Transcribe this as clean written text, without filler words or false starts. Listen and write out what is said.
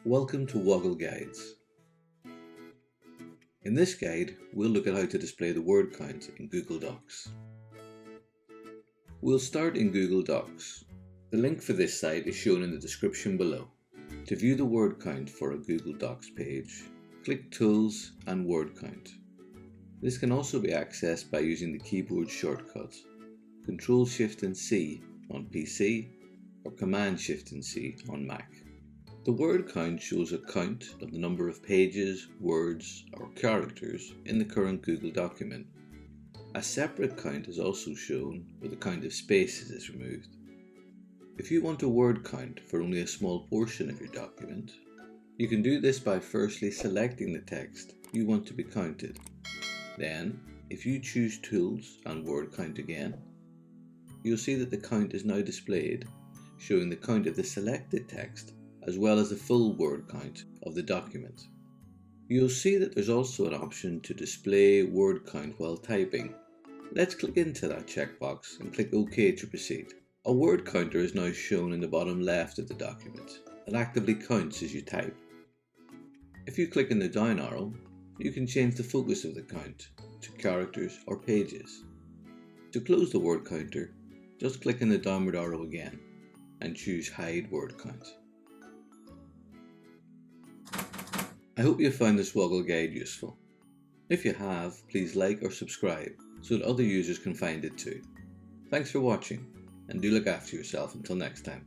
Welcome to Woggle Guides. In this guide, we'll look at how to display the word count in Google Docs. We'll start in Google Docs. The link for this site is shown in the description below. To view the word count for a Google Docs page, click Tools and Word Count. This can also be accessed by using the keyboard shortcut Ctrl-Shift+C on PC or Command-Shift+C on Mac. The word count shows a count of the number of pages, words, or characters in the current Google document. A separate count is also shown where the count of spaces is removed. If you want a word count for only a small portion of your document, you can do this by firstly selecting the text you want to be counted. Then, if you choose Tools and Word Count again, you'll see that the count is now displayed, showing the count of the selected text as well as the full word count of the document. You'll see that there's also an option to display word count while typing. Let's click into that checkbox and click OK to proceed. A word counter is now shown in the bottom left of the document and actively counts as you type. If you click on the down arrow, you can change the focus of the count to characters or pages. To close the word counter, just click on the downward arrow again and choose Hide Word Count. I hope you found this Woggle guide useful. If you have, please like or subscribe so that other users can find it too. Thanks for watching, and do look after yourself until next time.